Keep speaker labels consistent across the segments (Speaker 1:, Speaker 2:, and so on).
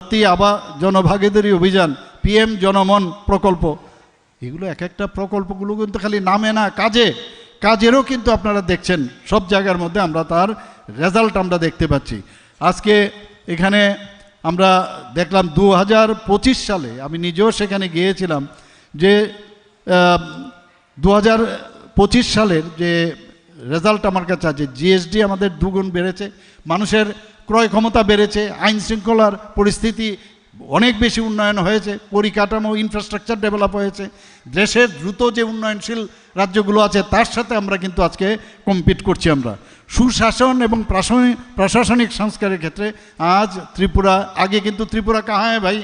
Speaker 1: ধরতি আবা জনভাগীদারি অভিযান, PM জনমন প্রকল্প, এগুলো এক একটা প্রকল্পগুলো কিন্তু খালি নামে না, কাজেরও কিন্তু আপনারা দেখছেন সব জায়গার মধ্যে আমরা তার রেজাল্ট আমরা দেখতে পাচ্ছি। আজকে এখানে আমরা দেখলাম 2025 সালে, আমি নিজেও সেখানে গিয়েছিলাম, যে 2025 সালের যে রেজাল্ট আমার কাছে আছে, GSD আমাদের দুগুণ বেড়েছে, মানুষের ক্রয় ক্ষমতা বেড়েছে, আইন শৃঙ্খলার পরিস্থিতি অনেক বেশি উন্নয়ন হয়েছে, পরিকাঠামো ইনফ্রাস্ট্রাকচার ডেভেলপ হয়েছে, দেশের দ্রুত যে উন্নয়নশীল রাজ্যগুলো আছে তার সাথে আমরা কিন্তু আজকে কম্পিট করছি। আমরা সুশাসন এবং প্রশাসনিক সংস্কারের ক্ষেত্রে আজ ত্রিপুরা, আগে কিন্তু ত্রিপুরা কাহা হ্যাঁ ভাই,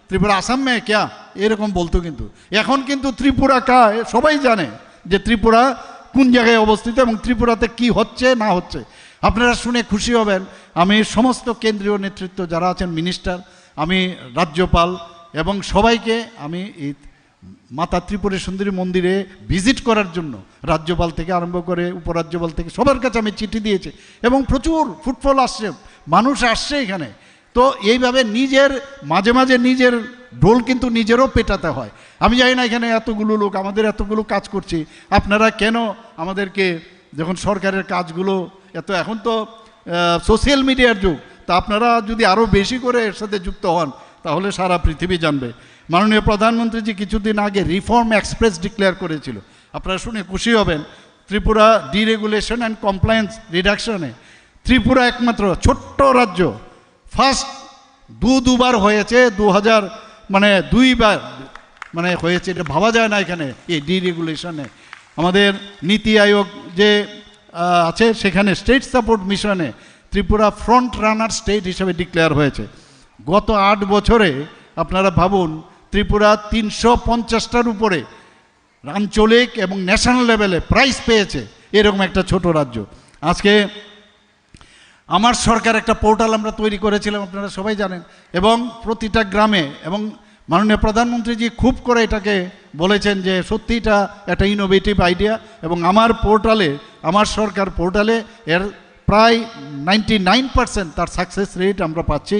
Speaker 1: ত্রিপুরা আসাম মে ক্যা এরকম বলতো, কিন্তু এখন কিন্তু ত্রিপুরা কা সবাই জানে যে ত্রিপুরা কোন জায়গায় অবস্থিত এবং ত্রিপুরাতে কি হচ্ছে না হচ্ছে। আপনারা শুনে খুশি হবেন, আমি সমস্ত কেন্দ্রীয় নেতৃত্ব যারা আছেন, মিনিস্টার, আমি রাজ্যপাল এবং সবাইকে আমি এই মাতা ত্রিপুরা সুন্দরী মন্দিরে ভিজিট করার জন্য রাজ্যপাল থেকে আরম্ভ করে উপরাজ্যপাল থেকে সবার কাছে আমি চিঠি দিয়েছি এবং প্রচুর ফুটফল আসছে, মানুষ আসছে এখানে। তো এইভাবে নিজের মাঝে মাঝে নিজের ঢোল কিন্তু নিজেরও পেটাতে হয়। আমি জানি না এখানে এতগুলো লোক, আমাদের এতগুলো কাজ করছি, আপনারা কেন আমাদেরকে, যখন সরকারের কাজগুলো এত, এখন তো সোশ্যাল মিডিয়ার যুগ, তা আপনারা যদি আরও বেশি করে এর সাথে যুক্ত হন তাহলে সারা পৃথিবী জানবে। মাননীয় প্রধানমন্ত্রীজি কিছুদিন আগে রিফর্ম এক্সপ্রেস ডিক্লেয়ার করেছিল, আপনারা শুনে খুশি হবেন। ত্রিপুরা ডিরেগুলেশন অ্যান্ড কমপ্লায়েন্স রিডাকশনে ত্রিপুরা একমাত্র ছোট্ট রাজ্য ফার্স্ট দুবার হয়েছে, 2000 মানে 2 বার মানে হয়েছে, এটা ভাবা যায় না। এখানে এই ডিরেগুলেশনে আমাদের নীতি আয়োগ যে আছে সেখানে স্টেট সাপোর্ট মিশনে ত্রিপুরা ফ্রন্ট রানার স্টেট হিসেবে ডিক্লেয়ার হয়েছে। গত 8 বছরে আপনারা ভাবুন, ত্রিপুরা 350টার উপরে আঞ্চলিক এবং ন্যাশনাল লেভেলে প্রাইজ পেয়েছে, এরকম একটা ছোট রাজ্য। আজকে আমার সরকার একটা পোর্টাল আমরা তৈরি করেছিলাম, আপনারা সবাই জানেন, এবং প্রতিটা গ্রামে, এবং মাননীয় প্রধানমন্ত্রীজি খুব করে এটাকে বলেছেন যে সত্যি এটা একটা ইনোভেটিভ আইডিয়া, এবং আমার পোর্টালে, আমার সরকার পোর্টালে এর প্রায় 99% তার সাকসেস রেট আমরা পাচ্ছি।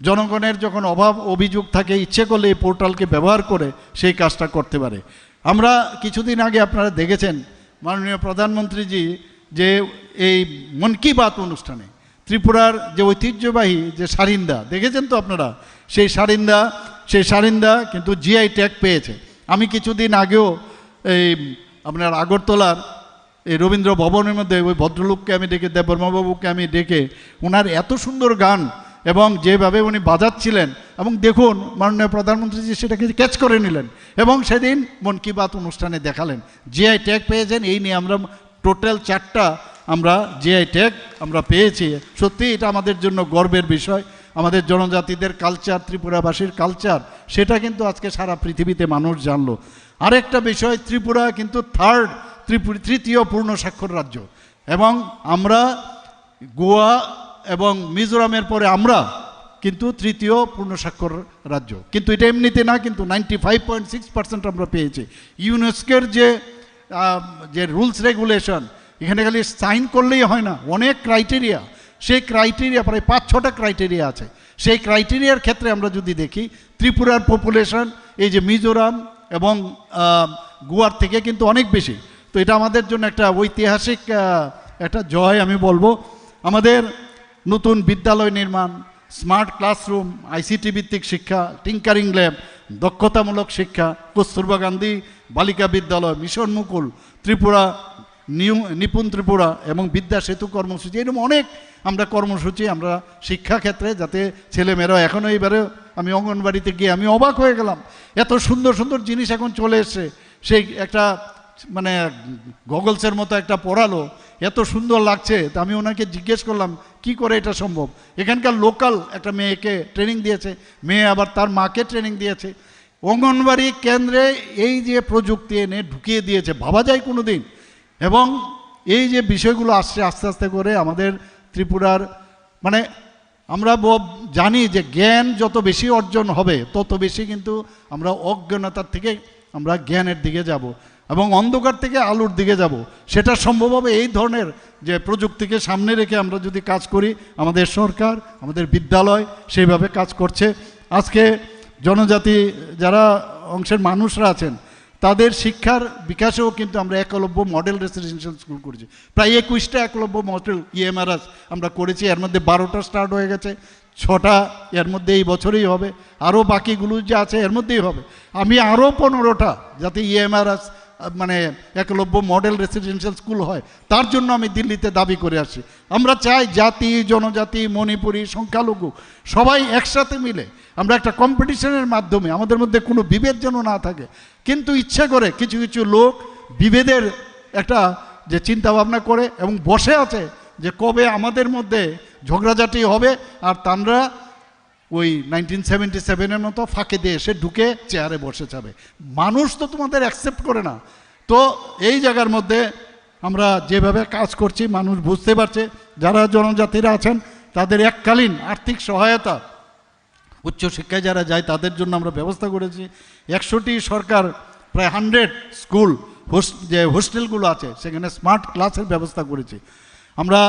Speaker 1: জনগণের যখন অভাব অভিযোগ থাকে, ইচ্ছে করলে এই পোর্টালকে ব্যবহার করে সেই কাজটা করতে পারে। আমরা কিছুদিন আগে আপনারা দেখেছেন মাননীয় প্রধানমন্ত্রীজি যে এই মন কি বাত অনুষ্ঠানে ত্রিপুরার যে ঐতিহ্যবাহী যে সারিন্দা দেখেছেন তো আপনারা, সেই সারিন্দা কিন্তু GI ট্যাগ পেয়েছে। আমি কিছুদিন আগেও এই আপনার আগরতলার এই রবীন্দ্র ভবনের মধ্যে ওই ভদ্রলোককে আমি ডেকে, দেববর্মাবাবুকে আমি ডেকে, ওনার এত সুন্দর গান এবং যেভাবে উনি বাজাচ্ছিলেন, এবং দেখুন মাননীয় প্রধানমন্ত্রীজি সেটাকে ক্যাচ করে নিলেন এবং সেদিন মন কি বাত অনুষ্ঠানে দেখালেন। GI ট্যাগ পেয়েছেন, এই নিয়ে আমরা টোটাল 4টা আমরা GI ট্যাগ আমরা পেয়েছি। সত্যি এটা আমাদের জন্য গর্বের বিষয়। আমাদের জনজাতিদের কালচার, ত্রিপুরাবাসীর কালচার, সেটা কিন্তু আজকে সারা পৃথিবীতে মানুষ জানলো। আরেকটা বিষয়, ত্রিপুরা কিন্তু তৃতীয় পূর্ণ স্বাক্ষর রাজ্য, এবং আমরা গোয়া এবং মিজোরামের পরে আমরা কিন্তু তৃতীয় পূর্ণ স্বাক্ষর রাজ্য। কিন্তু এটা এমনিতে না, কিন্তু 95.6% আমরা পেয়েছি। ইউনেস্কোর যে রুলস রেগুলেশন, এখানে খালি সাইন করলেই হয় না, অনেক ক্রাইটেরিয়া, সেই ক্রাইটেরিয়া প্রায় 5-6টা ক্রাইটেরিয়া আছে। সেই ক্রাইটেরিয়ার ক্ষেত্রে আমরা যদি দেখি, ত্রিপুরার পপুলেশন এই যে মিজোরাম এবং গোয়ার থেকে কিন্তু অনেক বেশি। তো এটা আমাদের জন্য একটা ঐতিহাসিক একটা জয় আমি বলবো। আমাদের নতুন বিদ্যালয় নির্মাণ, স্মার্ট ক্লাসরুম, ICT ভিত্তিক শিক্ষা, টিঙ্কারিং ল্যাব, দক্ষতামূলক শিক্ষা, কস্তুরবা গান্ধী বালিকা বিদ্যালয়, মিশন মুকুল, ত্রিপুরা নিপুণ ত্রিপুরা এবং বিদ্যা সেতু কর্মসূচি, এরকম অনেক আমরা কর্মসূচি আমরা শিক্ষাক্ষেত্রে, যাতে ছেলেমেয়েরা এখনও, এবারে আমি অঙ্গনবাড়িতে গিয়ে আমি অবাক হয়ে গেলাম, এত সুন্দর সুন্দর জিনিস এখন চলে এসছে। সেই একটা মানে গগলসের মতো একটা পড়ালো, এত সুন্দর লাগছে। তা আমি ওনাকে জিজ্ঞেস করলাম কি করে এটা সম্ভব। এখানকার লোকাল একটা মেয়েকে ট্রেনিং দিয়েছে, মেয়ে আবার তার মাকে ট্রেনিং দিয়েছে। অঙ্গনবাড়ি কেন্দ্রে এই যে প্রযুক্তি এনে ঢুকিয়ে দিয়েছে, ভাবা যায় কোনো দিন। এবং এই যে বিষয়গুলো আসছে আস্তে আস্তে করে আমাদের ত্রিপুরার, মানে আমরা জানি যে জ্ঞান যত বেশি অর্জন হবে তত বেশি কিন্তু আমরা অজ্ঞানতার থেকে আমরা জ্ঞানের দিকে যাব এবং অন্ধকার থেকে আলোর দিকে যাব। সেটা সম্ভব হবে এই ধরনের যে প্রযুক্তিকে সামনে রেখে আমরা যদি কাজ করি। আমাদের সরকার, আমাদের বিদ্যালয় সেইভাবে কাজ করছে। আজকে জনজাতি যারা অংশের মানুষরা আছেন তাদের শিক্ষার বিকাশেও কিন্তু আমরা একলব্য মডেল রেসিডেন্সিয়াল স্কুল করেছি। প্রায় 21টা একলব্য মডেল ইএমআরএস আমরা করেছি, এর মধ্যে 12টা স্টার্ট হয়ে গেছে, 6টা এর মধ্যে এই বছরেই হবে, আরও বাকিগুলো যে আছে এর মধ্যেই হবে। আমি আরও 15টা যাতে ইএমআরএস মানে একলব্য মডেল রেসিডেন্সিয়াল স্কুল হয় তার জন্য আমি দিল্লিতে দাবি করে আসছি। আমরা চাই জাতি, জনজাতি, মণিপুরী, সংখ্যালঘু সবাই একসাথে মিলে আমরা একটা কম্পিটিশনের মাধ্যমে, আমাদের মধ্যে কোনো বিভেদ যেন না থাকে। কিন্তু ইচ্ছে করে কিছু কিছু লোক বিভেদের একটা যে চিন্তা ভাবনা করে এবং বসে আছে যে কবে আমাদের মধ্যে ঝগড়াঝাটি হবে আর তারা ওই 1977-এর মতো ফাঁকে দিয়ে এসে ঢুকে চেয়ারে বসে যাবে। মানুষ তো তোমাদের অ্যাকসেপ্ট করে না। তো এই জায়গার মধ্যে আমরা যেভাবে কাজ করছি মানুষ বুঝতে পারছে। যারা জনজাতিরা আছেন তাদের এককালীন আর্থিক সহায়তা, উচ্চশিক্ষায় যারা যায় তাদের জন্য আমরা ব্যবস্থা করেছি। 100টি সরকার প্রায় 100 স্কুল যে হোস্টেলগুলো আছে সেখানে স্মার্ট ক্লাসের ব্যবস্থা করেছি। আমরা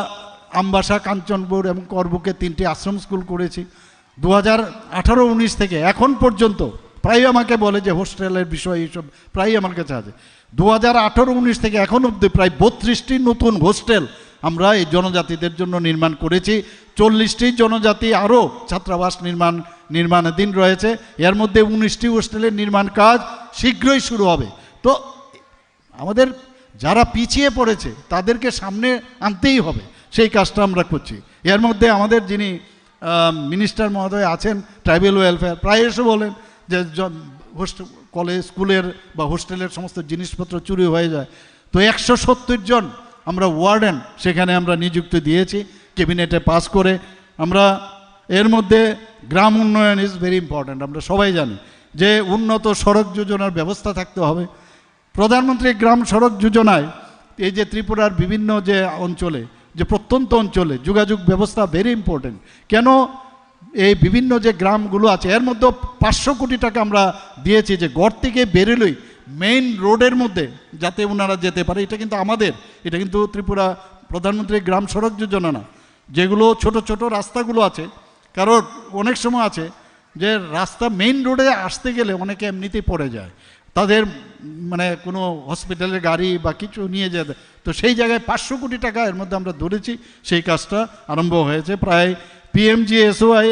Speaker 1: আমবাসা, কাঞ্চনপুর এবং করবুকে 3টি আশ্রম স্কুল করেছি। 2018-19 থেকে এখন পর্যন্ত প্রায় আমাকে বলে যে হোস্টেলের বিষয় এইসব প্রায় আমার কাছে আছে। 2018-19 থেকে এখন অবধি প্রায় 32টি নতুন হোস্টেল আমরা এই জনজাতিদের জন্য নির্মাণ করেছি। 40টি জনজাতি আরও ছাত্রাবাস নির্মাণাধীন রয়েছে। এর মধ্যে 19টি হোস্টেলের নির্মাণ কাজ শীঘ্রই শুরু হবে। তো আমাদের যারা পিছিয়ে পড়েছে তাদেরকে সামনে আনতেই হবে, সেই কাজটা আমরা করছি। এর মধ্যে আমাদের যিনি মিনিস্টার মহোদয় আছেন ট্রাইবেল ওয়েলফেয়ার প্রায় এসে বলেন যে কলেজ, স্কুলের বা হোস্টেলের সমস্ত জিনিসপত্র চুরি হয়ে যায়। তো 170 জন আমরা ওয়ার্ডেন সেখানে আমরা নিযুক্ত দিয়েছি ক্যাবিনেটে পাস করে। আমরা এর মধ্যে গ্রাম উন্নয়ন ইজ ভেরি ইম্পর্ট্যান্ট। আমরা সবাই জানি যে উন্নত সড়ক যোজনার ব্যবস্থা থাকতে হবে। প্রধানমন্ত্রী গ্রাম সড়ক যোজনায় এই যে ত্রিপুরার বিভিন্ন যে অঞ্চলে, যে প্রত্যন্ত অঞ্চলে যোগাযোগ ব্যবস্থা ভেরি ইম্পর্টেন্ট। কেন এই বিভিন্ন যে গ্রামগুলো আছে এর মধ্যে 500 কোটি টাকা আমরা দিয়েছি যে ঘর থেকে বেরোলেই মেইন রোডের মধ্যে যাতে ওনারা যেতে পারে। এটা কিন্তু আমাদের, এটা কিন্তু ত্রিপুরা প্রধানমন্ত্রী গ্রাম সড়ক যোজনা না। যেগুলো ছোট ছোট রাস্তাগুলো আছে, কারণ অনেক সময় আছে যে রাস্তা মেইন রোডে আসতে গেলে অনেকে এমনিতেই পড়ে যায়, তাদের মানে কোনো হসপিটালের গাড়ি বা কিছু নিয়ে যেতে। তো সেই জায়গায় 500 কোটি টাকা এর মধ্যে আমরা ধরেছি, সেই কাজটা আরম্ভ হয়েছে। প্রায় PMGSY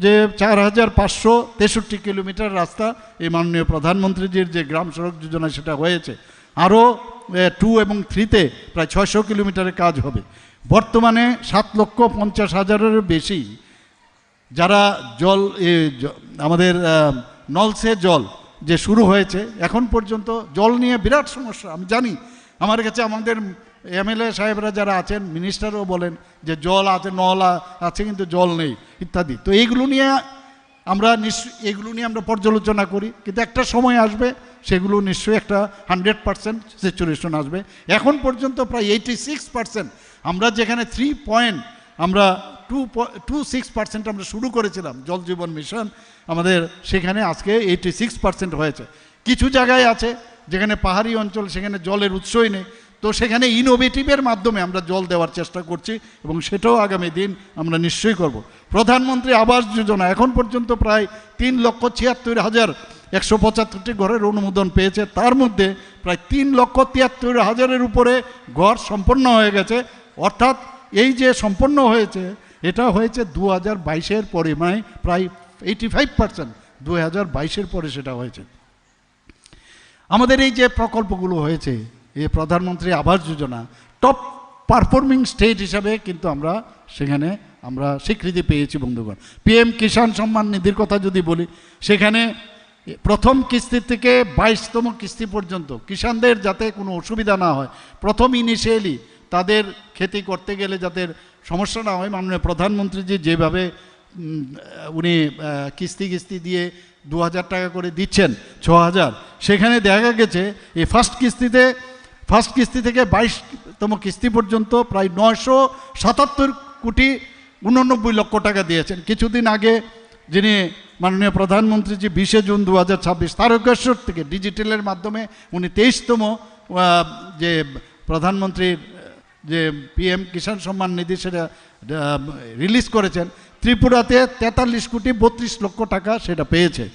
Speaker 1: যে 4563 কিলোমিটার রাস্তা এই মাননীয় প্রধানমন্ত্রীজির যে গ্রাম সড়ক যোজনা সেটা হয়েছে। আরও 2 এবং 3-তে প্রায় 600 কিলোমিটারের কাজ হবে। বর্তমানে 7,50,000-এর বেশি যারা জল আমাদের নলসে জল যে শুরু হয়েছে, এখন পর্যন্ত জল নিয়ে বিরাট সমস্যা। আমি জানি, আমার কাছে আমাদের MLA সাহেবরা যারা আছেন, মিনিস্টারও বলেন যে জল আছে, নল আছে কিন্তু জল নেই ইত্যাদি। তো এইগুলো নিয়ে আমরা পর্যালোচনা করি, কিন্তু একটা সময় আসবে সেগুলো নিশ্চয়ই একটা 100% স্যাচুরেশন আসবে। এখন পর্যন্ত প্রায় 86% আমরা যেখানে 3.26% আমরা শুরু করেছিলাম জল জীবন মিশন আমাদের, সেখানে আজকে 86% হয়েছে। কিছু জায়গায় আছে যেখানে পাহাড়ি অঞ্চল, সেখানে জলের উৎসই নেই। তো সেখানে ইনোভেটিভের মাধ্যমে আমরা জল দেওয়ার চেষ্টা করছি এবং সেটাও আগামী দিন আমরা নিশ্চয়ই করব। প্রধানমন্ত্রী আবাস যোজনা এখন পর্যন্ত প্রায় 3,76,175টি ঘরের অনুমোদন পেয়েছে। তার মধ্যে প্রায় 3,73,000-এর উপরে ঘর সম্পন্ন হয়ে গেছে। অর্থাৎ এই যে সম্পন্ন হয়েছে এটা হয়েছে 2022-এর পরে, মানে প্রায় 85% 2022-এর পরে সেটা হয়েছে। আমাদের এই যে প্রকল্পগুলো হয়েছে, এই প্রধানমন্ত্রী Awas Yojana top performing state হিসাবে কিন্তু আমরা সেখানে স্বীকৃতি পেয়েছি বন্ধুগণ। PM কিষাণ সম্মান নিধির কথা যদি বলি, সেখানে প্রথম কিস্তি থেকে 22তম কিস্তি পর্যন্ত কিষাণদের যাতে কোনো অসুবিধা না হয়, প্রথম ইনিশিয়ালি তাদের খেতি করতে গেলে যাতে সমস্যা না হয়, মাননীয় প্রধানমন্ত্রীজি যেভাবে উনি কিস্তি দিয়ে 2,000 টাকা করে দিচ্ছেন 6,000, সেখানে দেখা গেছে এই ফার্স্ট কিস্তি থেকে 22তম কিস্তি পর্যন্ত প্রায় 977,89,00,000 টাকা দিয়েছেন। কিছুদিন আগে যিনি মাননীয় প্রধানমন্ত্রীজি 20 জুন 2026 তারকেশ্বর থেকে ডিজিটালের মাধ্যমে উনি 23তম যে প্রধানমন্ত্রীর যে PM কিষাণ সম্মান নিধি সেটা রিলিজ করেছেন, ত্রিপুরাতে 43 কোটি 32 লক্ষ টাকা সেটা পেয়েছে।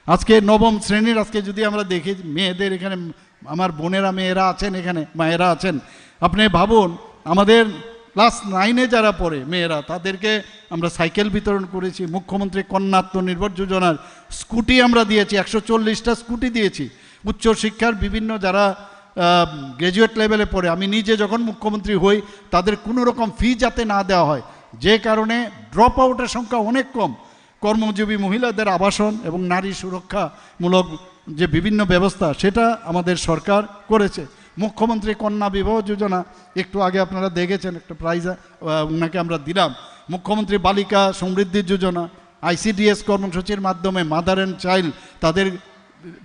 Speaker 1: আজকে নবম শ্রেণীর আজকে যদি আমরা দেখি মেয়েদের এখানে, আমার বোনেরা মেয়েরা আছেন এখানে, মায়েরা আছেন, আপনি ভাবুন আমাদের ক্লাস 9-এ যারা পড়ে মেয়েরা, তাদেরকে আমরা সাইকেল বিতরণ করেছি। মুখ্যমন্ত্রী কন্যা আত্মনির্ভর যোজনার স্কুটি আমরা দিয়েছি, 140টা স্কুটি দিয়েছি। উচ্চশিক্ষার বিভিন্ন যারা গ্র্যাজুয়েট লেভেলে পড়ে, আমি নিজে যখন মুখ্যমন্ত্রী হই তাদের কোনো রকম ফি যাতে না দেওয়া হয়, যে কারণে ড্রপ আউটের সংখ্যা অনেক কম। কর্মজীবী মহিলাদের আবাসন এবং নারী সুরক্ষামূলক যে বিভিন্ন ব্যবস্থা সেটা আমাদের সরকার করেছে। মুখ্যমন্ত্রী কন্যা বিবাহ যোজনা একটু আগে আপনারা দেখেছেন, একটা প্রাইজ ওনাকে আমরা দিলাম। মুখ্যমন্ত্রী বালিকা সমৃদ্ধি যোজনা, ICDS কর্মসূচির মাধ্যমে মাদার অ্যান্ড চাইল্ড তাদের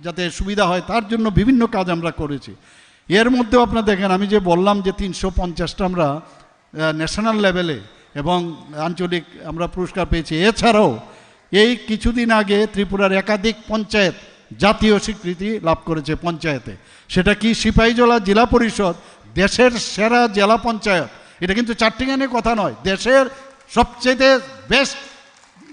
Speaker 1: যাতে সুবিধা হয় তার জন্য বিভিন্ন কাজ আমরা করেছি। এর মধ্যেও আপনারা দেখেন, আমি যে বললাম যে 350টা আমরা ন্যাশনাল লেভেলে এবং আঞ্চলিক আমরা পুরস্কার পেয়েছি। এছাড়াও এই কিছুদিন আগে ত্রিপুরার একাধিক পঞ্চায়েত জাতীয় স্বীকৃতি লাভ করেছে পঞ্চায়েতে। সেটা কি সিপাহীজলা জেলা পরিষদ দেশের সেরা জেলা পঞ্চায়েত, এটা কিন্তু চারটিখানি কথা নয়, দেশের সবচেয়ে বেস্ট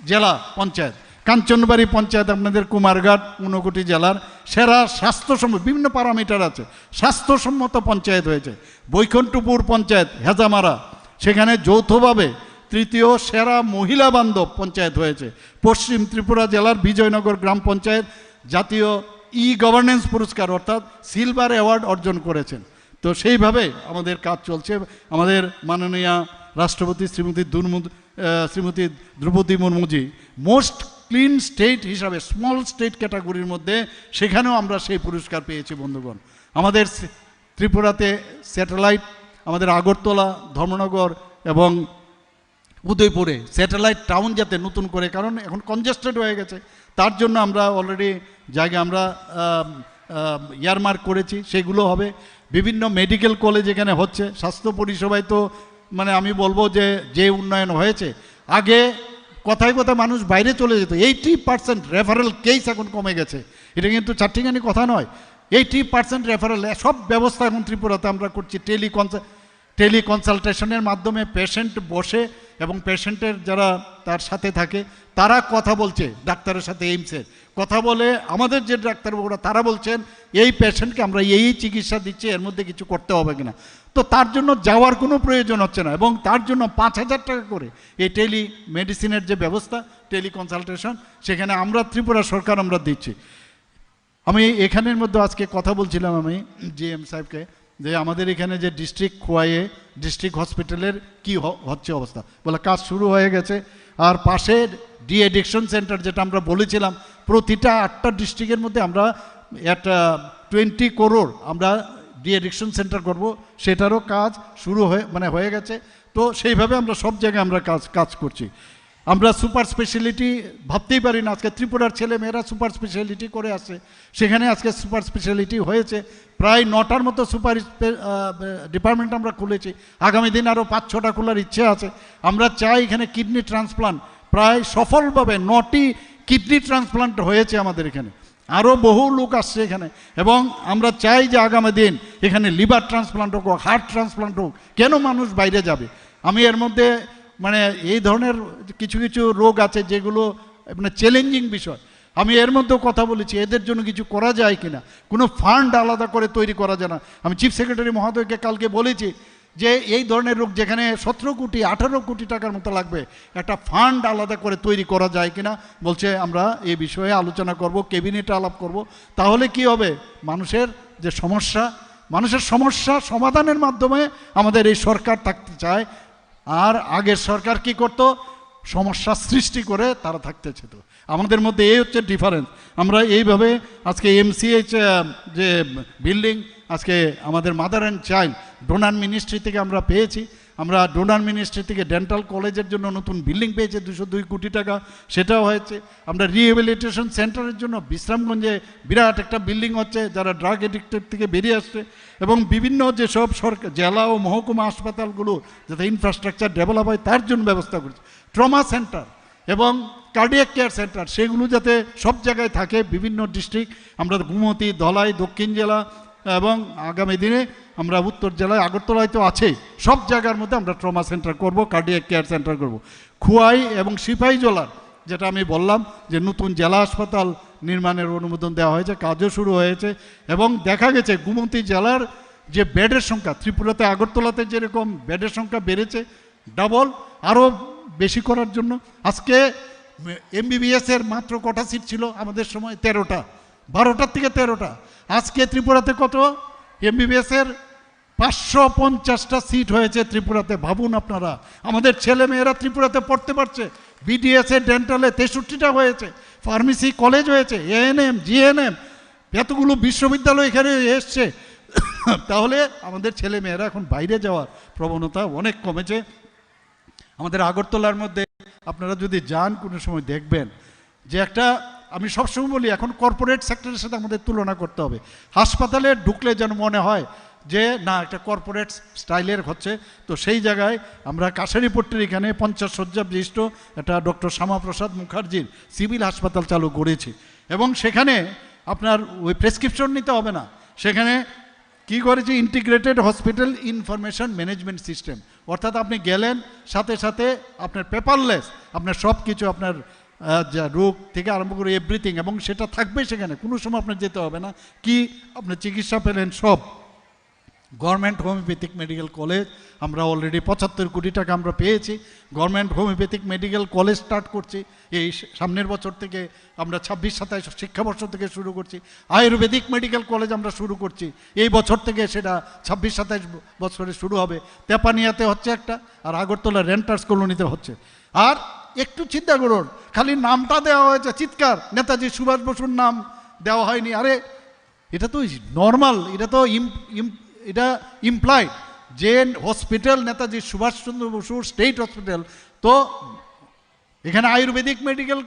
Speaker 1: জেলা পঞ্চায়েত। কাঞ্চনবাড়ি পঞ্চায়েত আপনাদের কুমারঘাট, ঊনকোটি জেলার সেরা স্বাস্থ্যসম্মত, বিভিন্ন প্যারামিটার আছে, স্বাস্থ্যসম্মত পঞ্চায়েত হয়েছে। বৈকুণ্ঠপুর পঞ্চায়েত হেজামারা, সেখানে যৌথভাবে তৃতীয় সেরা মহিলা বান্ধব পঞ্চায়েত হয়েছে। পশ্চিম ত্রিপুরা জেলার বিজয়নগর গ্রাম পঞ্চায়েত জাতীয় গভর্নেন্স পুরস্কার অর্থাৎ সিলভার অ্যাওয়ার্ড অর্জন করেছেন। তো সেইভাবে আমাদের কাজ চলছে। আমাদের মাননীয় রাষ্ট্রপতি শ্রীমতী দ্রৌপদী মুর্মুজি মোস্ট ক্লিন স্টেট হিসাবে স্মল স্টেট ক্যাটাগরির মধ্যে সেখানেও আমরা সেই পুরস্কার পেয়েছি। বন্ধুগণ, আমাদের ত্রিপুরাতে স্যাটেলাইট, আমাদের আগরতলা, ধর্মনগর এবং উদয়পুরে স্যাটেলাইট টাউন যাতে নতুন করে, কারণ এখন কনজেস্টেড হয়ে গেছে, তার জন্য আমরা অলরেডি জায়গা আমরা ইয়ারমার্ক করেছি, সেগুলো হবে। বিভিন্ন মেডিকেল কলেজ এখানে হচ্ছে। স্বাস্থ্য পরিষেবায় তো মানে আমি বলবো যে উন্নয়ন হয়েছে। আগে কথায় কথায় মানুষ বাইরে চলে যেত, 80% রেফারেল কেস এখন কমে গেছে। এটা কিন্তু চারটিখানি কথা নয়, 80% রেফারেল সব ব্যবস্থা এখন ত্রিপুরাতে আমরা করছি। টেলিকনসালটেশনের মাধ্যমে পেশেন্ট বসে এবং পেশেন্টের যারা তার সাথে থাকে তারা কথা বলছে ডাক্তারের সাথে, এইমসের কথা বলে আমাদের যে ডাক্তারবাবুরা তারা বলছেন এই পেশেন্টকে আমরা এই চিকিৎসা দিচ্ছি, এর মধ্যে কিছু করতে হবে কিনা। তো তার জন্য যাওয়ার কোনো প্রয়োজন হচ্ছে না, এবং তার জন্য 5,000 টাকা করে এই মেডিসিনের যে ব্যবস্থা, টেলিকনসালটেশন, সেখানে আমরা ত্রিপুরা সরকার আমরা দিচ্ছি। আমি এখানের মধ্যে আজকে কথা বলছিলাম আমি GM সাহেবকে, যে আমাদের এখানে যে ডিস্ট্রিক্ট খোয়াইয়ে ডিস্ট্রিক্ট হসপিটালের কি হচ্ছে অবস্থা, বলে কাজ শুরু হয়ে গেছে। আর পাশে ডিএডিকশন সেন্টার যেটা আমরা বলেছিলাম, প্রতিটা 8টা ডিস্ট্রিক্টের মধ্যে আমরা একটা 20 করোড় আমরা ডিএডিকশন সেন্টার করব, সেটারও কাজ শুরু হয়ে গেছে। তো সেইভাবে আমরা সব জায়গায় আমরা কাজ করছি। আমরা সুপার স্পেশালিটি ভাবতেই পারি না, আজকে ত্রিপুরার ছেলে মেয়েরা সুপার স্পেশালিটি করে আসছে, সেখানে আজকে সুপার স্পেশালিটি হয়েছে। প্রায় 9টার মতো সুপার ডিপার্টমেন্ট আমরা খুলেছি, আগামী দিন আরও 5-6টা খোলার ইচ্ছে আছে। আমরা চাই এখানে কিডনি ট্রান্সপ্লান্ট, প্রায় সফলভাবে 9টি কিডনি ট্রান্সপ্লান্ট হয়েছে আমাদের এখানে, আরও বহু লোক আসছে এখানে। এবং আমরা চাই যে আগামী দিন এখানে লিভার ট্রান্সপ্লান্ট হোক, হার্ট ট্রান্সপ্লান্ট হোক, কেন মানুষ বাইরে যাবে। আমি এর মধ্যে মানে এই ধরনের কিছু কিছু রোগ আছে যেগুলো মানে চ্যালেঞ্জিং বিষয়, আমি এর মধ্যেও কথা বলেছি এদের জন্য কিছু করা যায় কিনা, কোনো ফান্ড আলাদা করে তৈরি করা যায় না। আমি চিফ সেক্রেটারি মহোদয়কে কালকে বলেছি যে এই ধরনের রোগ যেখানে 17 কোটি 18 কোটি টাকার মতো লাগবে, একটা ফান্ড আলাদা করে তৈরি করা যায় কিনা। বলছে আমরা এই বিষয়ে আলোচনা করব, ক্যাবিনেটে আলাপ করব। তাহলে কি হবে, মানুষের যে মানুষের সমস্যা সমাধানের মাধ্যমে আমাদের এই সরকার থাকতে চায়। আর আগের সরকার কি করত, সমস্যা সৃষ্টি করে তারা থাকতেছে। তো আমাদের মধ্যে এই হচ্ছে ডিফারেন্স। আমরা এইভাবে আজকে MCH যে বিল্ডিং আজকে আমাদের mother and child donor ministry থেকে আমরা পেয়েছি। আমরা ডোনার মিনিস্ট্রি থেকে ডেন্টাল কলেজের জন্য নতুন বিল্ডিং পেয়েছি 202 কোটি টাকা, সেটাও হয়েছে। আমরা রিহ্যাবিলিটেশন সেন্টারের জন্য বিশ্রামগঞ্জে বিরাট একটা বিল্ডিং হচ্ছে, যারা ড্রাগ এডিক্টেড থেকে বেরিয়ে আসছে। এবং বিভিন্ন যেসব সরকার জেলা ও মহকুমা হাসপাতালগুলো যাতে ইনফ্রাস্ট্রাকচার ডেভেলপ হয় তার জন্য ব্যবস্থা করছে। ট্রমা সেন্টার এবং কার্ডিয়াক কেয়ার সেন্টার সেগুলো যাতে সব জায়গায় থাকে, বিভিন্ন ডিস্ট্রিক্ট আমরা গুমতি, ধলাই, দক্ষিণ জেলা এবং আগামী দিনে আমরা উত্তর জেলায় আগরতলায় তো আছেই, সব জায়গার মধ্যে আমরা ট্রমা সেন্টার করব, কার্ডিয়াক কেয়ার সেন্টার করব। খোয়াই এবং সিপাহীজলার যেটা আমি বললাম যে নতুন জেলা হাসপাতাল নির্মাণের অনুমোদন দেওয়া হয়েছে, কাজও শুরু হয়েছে। এবং দেখা গেছে গোমতী জেলার যে বেডের সংখ্যা, ত্রিপুরাতে আগরতলাতে যেরকম বেডের সংখ্যা বেড়েছে ডাবল, আরও বেশি করার জন্য আজকে এমবিবিএসের মাত্র কটা সিট ছিল আমাদের সময়? 13টা, 12টার থেকে 13টা। আজকে ত্রিপুরাতে কত? এমবিবিএসের 550টা সিট হয়েছে ত্রিপুরাতে। ভাবুন আপনারা, আমাদের ছেলে মেয়েরা ত্রিপুরাতে পড়তে পারছে। বিডিএসএ ডেন্টালে 63টা হয়েছে, ফার্মেসি কলেজ হয়েছে, এএনএম, জিএনএম, এতগুলো বিশ্ববিদ্যালয় এখানে এসছে। তাহলে আমাদের ছেলে মেয়েরা এখন বাইরে যাওয়ার প্রবণতা অনেক কমেছে। আমাদের আগরতলার মধ্যে আপনারা যদি যান কোনো সময় দেখবেন যে একটা, আমি সবসময় বলি এখন কর্পোরেট সেক্টরের সাথে আমাদের তুলনা করতে হবে। হাসপাতালে ঢুকলে যেন মনে হয় যে না একটা কর্পোরেট স্টাইলের হচ্ছে। তো সেই জায়গায় আমরা কাছারিপট্টির এখানে 50 শয্যা বিশিষ্ট একটা ডক্টর শ্যামাপ্রসাদ মুখার্জির সিভিল হাসপাতাল চালু করেছি। এবং সেখানে আপনার ওই প্রেসক্রিপশন নিতে হবে না, সেখানে কি করেছি integrated hospital information management system. অর্থাৎ আপনি গেলেন সাথে সাথে আপনার পেপারলেস, আপনার সব কিছু আপনার যা রোগ থেকে আরম্ভ করে এভরিথিং, এবং সেটা থাকবে সেখানে, কোনো সময় আপনার যেতে হবে না। কি আপনার চিকিৎসা পেলেন সব। গভর্নমেন্ট হোমিওপ্যাথিক মেডিকেল কলেজ আমরা অলরেডি 75 কোটি টাকা আমরা পেয়েছি। Government homeopathic medical college start করছি এই সামনের বছর থেকে, আমরা 26-27 শিক্ষাবর্ষ থেকে শুরু করছি। আয়ুর্বেদিক মেডিকেল কলেজ আমরা শুরু করছি এই বছর থেকে, সেটা 26-27 বছরে শুরু হবে। তেপানিয়াতে হচ্ছে একটা, আর আগরতলা রেন্টার্স কলোনিতে হচ্ছে। আর একটু চিন্তা করুন, খালি নামটা দেওয়া হয়েছে, চিৎকার, নেতাজি সুভাষ বসুর নাম দেওয়া হয়নি। আরে এটা তো নর্মাল, এটা তো এটা ইমপ্লয়েড যে hospital Netaji Subhas Chandra Bose state hospital. তো এখানে ayurvedic medical,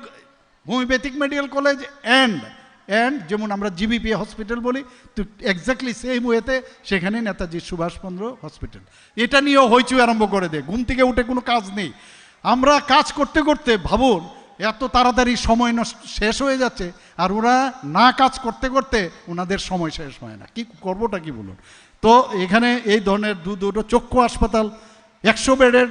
Speaker 1: homeopathic medical college and যেমন আমরা জিবিপি হসপিটাল বলি, তো এক্স্যাক্টলি সেম ওয়েতে সেখানে নেতাজি সুভাষচন্দ্র হসপিটাল। এটা নিয়েও হইচই আরম্ভ করে দেয়, ঘুম থেকে উঠে কোনো কাজ নেই। আমরা কাজ করতে করতে ভাবুন এত তাড়াতাড়ি সময় শেষ হয়ে যাচ্ছে, আর ওরা না কাজ করতে করতে ওনাদের সময় শেষ হয় না। কি করবোটা কি বলুন। তো এখানে এই ধরনের দুটো চক্ষু হাসপাতাল, 100 বেডের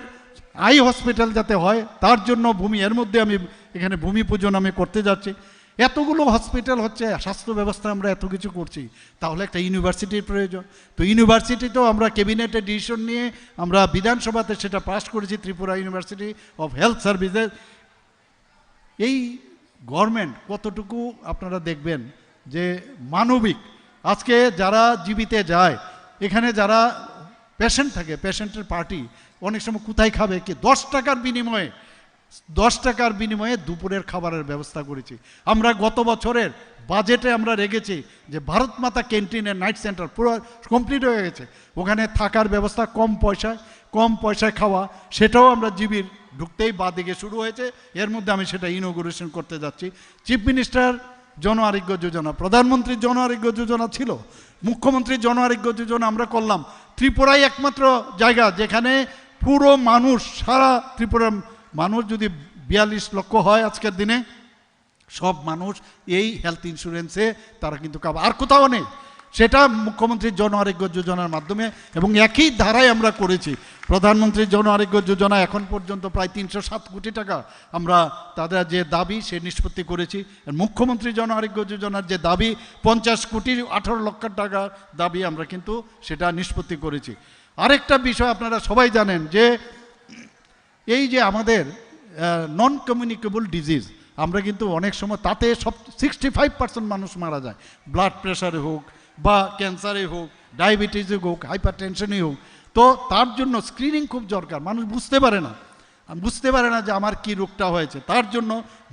Speaker 1: আই হসপিটাল যাতে হয় তার জন্য ভূমি, এর মধ্যে আমি এখানে ভূমি পূজন আমি করতে যাচ্ছি। এতগুলো হসপিটাল হচ্ছে, স্বাস্থ্য ব্যবস্থা আমরা এত কিছু করছি, তাহলে একটা ইউনিভার্সিটির প্রয়োজন। তো ইউনিভার্সিটিতেও আমরা ক্যাবিনেটে ডিসিশন নিয়ে আমরা বিধানসভাতে সেটা পাস করেছি, Tripura university of health services. এই গভর্নমেন্ট কতটুকু আপনারা দেখবেন যে মানবিক। আজকে যারা জীবিতে যায়, এখানে যারা পেশেন্ট থাকে, পেশেন্টের পার্টি অনেক সময় কোথায় খাবে, কি 10 টাকার বিনিময়ে দুপুরের খাবারের ব্যবস্থা করেছি। আমরা গত বছরের বাজেটে আমরা রেখেছি যে ভারত মাতা ক্যান্টিনের নাইট সেন্টার পুরো কমপ্লিট হয়ে গেছে, ওখানে থাকার ব্যবস্থা কম পয়সায় খাওয়া, সেটাও আমরা জিবির ঢুকতেই বাদিকে শুরু হয়েছে। এর মধ্যে আমি সেটা ইনোগুরেশন করতে যাচ্ছি। চিফ মিনিস্টার জন আরোগ্য যোজনা, প্রধানমন্ত্রীর জন আরোগ্য যোজনা ছিল, মুখ্যমন্ত্রীর জন আরোগ্য যোজনা আমরা করলাম। ত্রিপুরাই একমাত্র জায়গা যেখানে পুরো মানুষ, সারা ত্রিপুরার মানুষ যদি 42 লক্ষ হয় আজকের দিনে, সব মানুষ এই হেলথ ইন্স্যুরেন্সে তারা কিন্তু আর কোথাও নেই। সেটা মুখ্যমন্ত্রীর জন আরোগ্য যোজনার মাধ্যমে, এবং একই ধারায় আমরা করেছি। প্রধানমন্ত্রীর জন আরোগ্য যোজনা এখন পর্যন্ত প্রায় 307 কোটি টাকা আমরা তাদের যে দাবি সে নিষ্পত্তি করেছি। মুখ্যমন্ত্রী জন আরোগ্য যোজনার যে দাবি 50 কোটি 18 লক্ষ টাকার দাবি আমরা কিন্তু সেটা নিষ্পত্তি করেছি। আরেকটা বিষয় আপনারা সবাই জানেন যে এই যে আমাদের নন কমিউনিকেবল ডিজিজ, আমরা কিন্তু অনেক সময় তাতে 65% মানুষ মারা যায়, ব্লাড প্রেশারে হোক বা ক্যান্সারে হোক, ডায়াবেটিসে হোক, হাইপার টেনশনই হোক। তো তার জন্য স্ক্রিনিং খুব দরকার। মানুষ বুঝতে পারে না যে আমার কি রোগটা হয়েছে। তার জন্য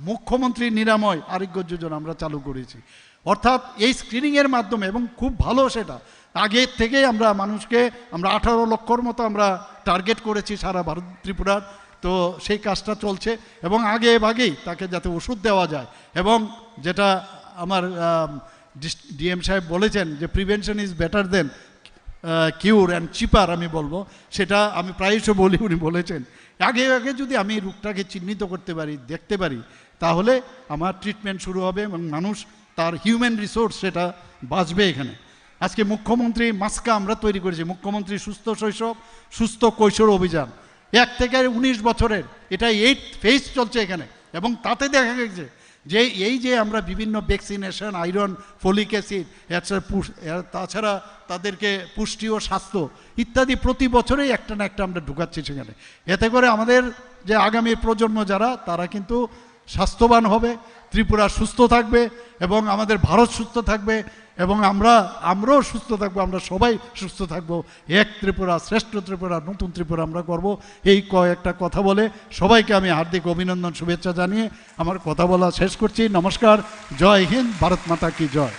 Speaker 1: মুখ্যমন্ত্রী নিরাময় আরোগ্য যোজনা আমরা চালু করেছি। অর্থাৎ এই স্ক্রিনিংয়ের মাধ্যমে, এবং খুব ভালো সেটা, আগে থেকেই আমরা মানুষকে 18 লক্ষর মতো আমরা টার্গেট করেছি সারা ভারত ত্রিপুরার। তো সেই কাজটা চলছে, এবং আগেই তাকে যাতে ওষুধ দেওয়া যায়। এবং যেটা আমার ডিএম সাহেব বলেছেন যে prevention is better than cure and cheaper, আমি বলবো সেটা আমি প্রায়শই বলি। উনি বলেছেন আগে যদি আমি রোগটাকে চিহ্নিত করতে পারি, দেখতে পারি, তাহলে আমার ট্রিটমেন্ট শুরু হবে এবং মানুষ তার হিউম্যান রিসোর্স সেটা বাঁচবে এখানে। আজকে মুখ্যমন্ত্রী মাস্কা আমরা তৈরি করেছি, মুখ্যমন্ত্রী সুস্থ শৈশব সুস্থ কৈশোর অভিযান। 1 থেকে 19 বছরের, এটা 8th ফেজ চলছে এখানে। এবং তাতে দেখা গেছে যে এই যে আমরা বিভিন্ন ভ্যাকসিনেশন, আয়রন, ফলিক অ্যাসিড, তাছাড়া তাদেরকে পুষ্টি ও স্বাস্থ্য ইত্যাদি প্রতি বছরেই একটা না একটা আমরা ঢুকাচ্ছি সেখানে। এতে করে আমাদের যে আগামী প্রজন্ম যারা, তারা কিন্তু স্বাস্থ্যবান হবে, ত্রিপুরা সুস্থ থাকবে এবং আমাদের ভারত সুস্থ থাকবে এবং আমরাও সুস্থ থাকবো, আমরা সবাই সুস্থ থাকবো। এক ত্রিপুরা, শ্রেষ্ঠ ত্রিপুরা, নতুন ত্রিপুরা আমরা করব। এই কয়েকটা কথা বলে সবাইকে আমি হার্দিক অভিনন্দন, শুভেচ্ছা জানিয়ে আমার কথা বলা শেষ করছি। নমস্কার, জয় হিন্দ, ভারত মাতা কি জয়।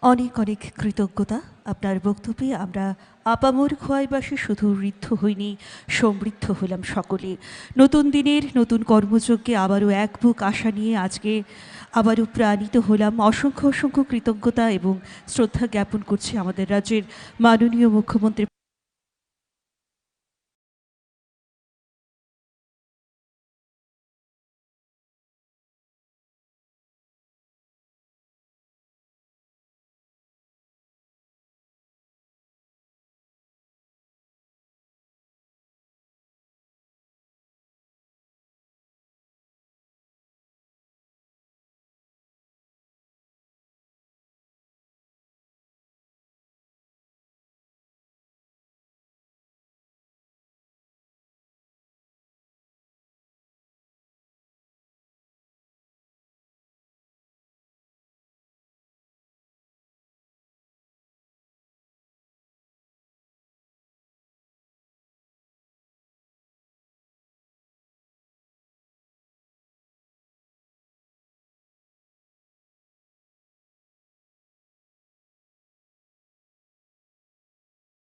Speaker 2: অনেক অনেক কৃতজ্ঞতা আপনার বক্তব্যে। আমরা আপামর খোয়াইবাসী শুধু ঋদ্ধ হইনি, সমৃদ্ধ হলাম সকলে। নতুন দিনের নতুন কর্মযজ্ঞে আবারও এক বুক আশা নিয়ে আজকে আবারও প্রাণিত হলাম। অসংখ্য অসংখ্য কৃতজ্ঞতা এবং শ্রদ্ধা জ্ঞাপন করছি আমাদের রাজ্যের মাননীয় মুখ্যমন্ত্রী